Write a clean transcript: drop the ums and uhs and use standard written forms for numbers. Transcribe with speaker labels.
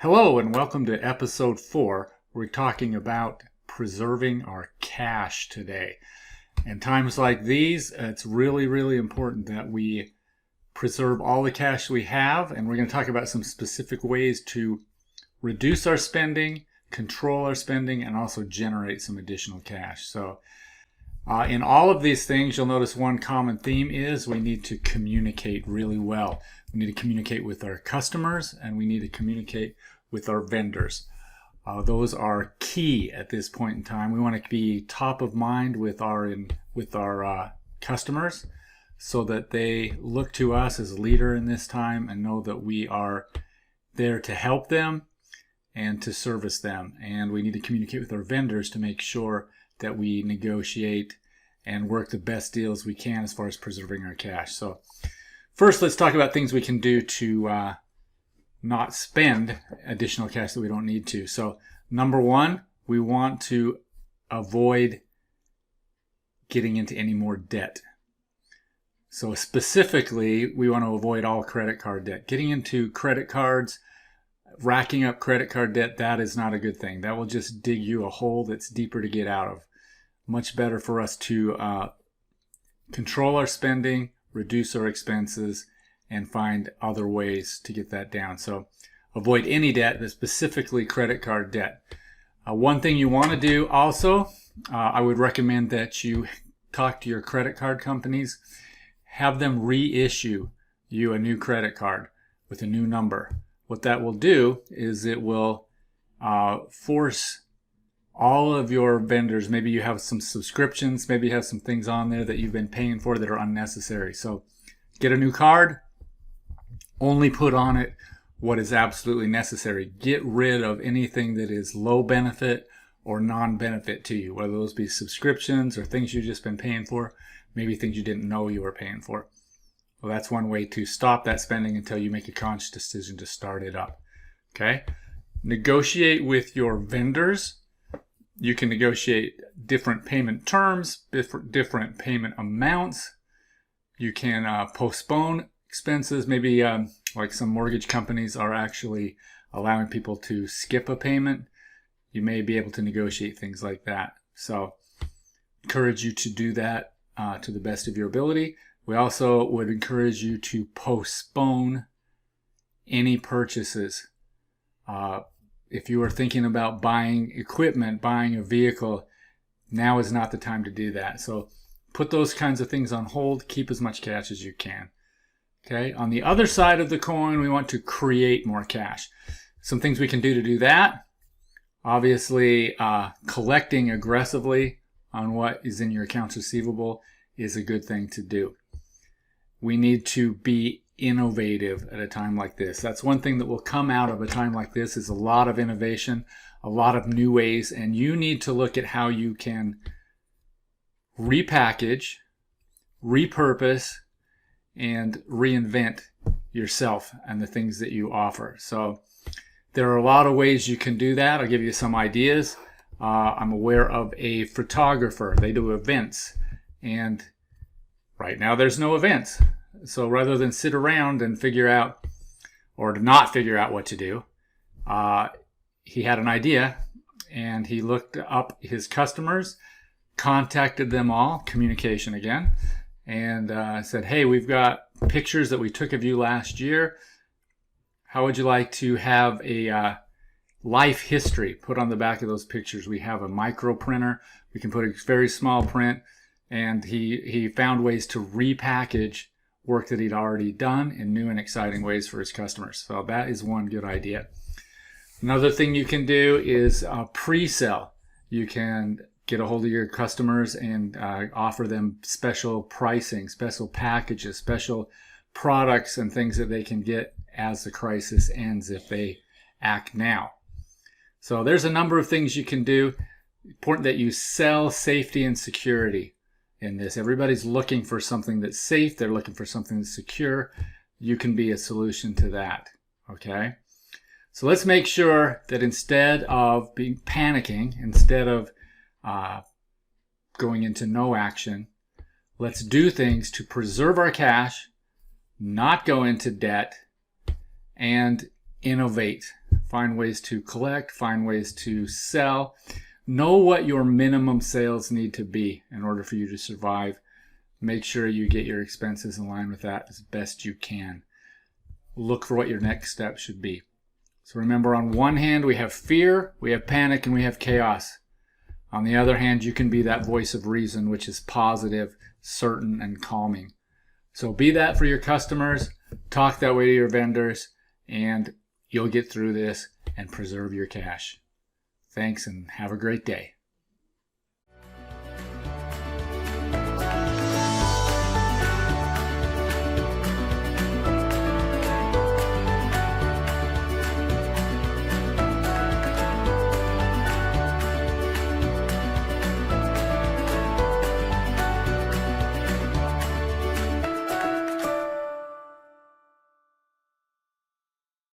Speaker 1: Hello and welcome to episode 4. We're talking about preserving our cash today. In times like these, it's really important that we preserve all the cash we have, and we're going to talk about some specific ways to reduce our spending, control our spending, and also generate some additional cash. So in all of these things, you'll notice one common theme is we need to communicate really well. We need to communicate with our customers, and we need to communicate with our vendors. Those are key at this point in time. We want to be top of mind with our customers so that they look to us as a leader in this time and know that we are there to help them and to service them. And we need to communicate with our vendors to make sure that we negotiate and work the best deals we can as far as preserving our cash. So first, let's talk about things we can do to not spend additional cash that we don't need to. So number one, we want to avoid getting into any more debt. So specifically, we want to avoid all credit card debt. Getting into credit cards, racking up credit card debt, that is not a good thing. That will just dig you a hole that's deeper to get out of. Much better for us to control our spending, reduce our expenses, and find other ways to get that down. So avoid any debt, but specifically credit card debt. One thing you want to do also, I would recommend that you talk to your credit card companies, have them reissue you a new credit card with a new number. What that will do is it will force all of your vendors, maybe you have some subscriptions, maybe you have some things on there that you've been paying for that are unnecessary. So get a new card, only put on it what is absolutely necessary. Get rid of anything that is low benefit or non-benefit to you, whether those be subscriptions or things you've just been paying for, maybe things you didn't know you were paying for. Well, that's one way to stop that spending until you make a conscious decision to start it up. Okay? Negotiate with your vendors. You can negotiate different payment terms, different payment amounts. You can postpone expenses. Maybe like some mortgage companies are actually allowing people to skip a payment. You may be able to negotiate things like that. So encourage you to do that to the best of your ability. We also would encourage you to postpone any purchases. If you are thinking about buying equipment, buying a vehicle, now is not the time to do that. So put those kinds of things on hold. Keep as much cash as you can. Okay. On the other side of the coin, we want to create more cash. Some things we can do to do that. Obviously, collecting aggressively on what is in your accounts receivable is a good thing to do. We need to be innovative at a time like this. That's one thing that will come out of a time like this is a lot of innovation, a lot of new ways, and you need to look at how you can repackage, repurpose, and reinvent yourself and the things that you offer. So there are a lot of ways you can do that. I'll give you some ideas. I'm aware of a photographer. They do events, and right now there's no events. So rather than sit around and figure out or to not figure out what to do, he had an idea and he looked up his customers, contacted them all, communication again, and said, hey, we've got pictures that we took of you last year. How would you like to have a life history put on the back of those pictures? We have a micro printer. We can put a very small print. And he found ways to repackage work that he'd already done in new and exciting ways for his customers. So that is one good idea. Another thing you can do is pre-sell. You can get a hold of your customers and offer them special pricing, special packages, special products and things that they can get as the crisis ends if they act now. So there's a number of things you can do. Important that you sell safety and security in this. Everybody's looking for something that's safe. They're looking for something that's secure. You can be a solution to that. Okay? So let's make sure that instead of panicking, instead of going into no action, let's do things to preserve our cash, not go into debt, and innovate find ways to collect, find ways to sell. Know what your minimum sales need to be in order for you to survive. Make sure you get your expenses in line with that as best you can. Look for what your next step should be. So remember, on one hand, we have fear, we have panic, and we have chaos. On the other hand, you can be that voice of reason, which is positive, certain, and calming. So be that for your customers, talk that way to your vendors, and you'll get through this and preserve your cash. Thanks, and have a great day.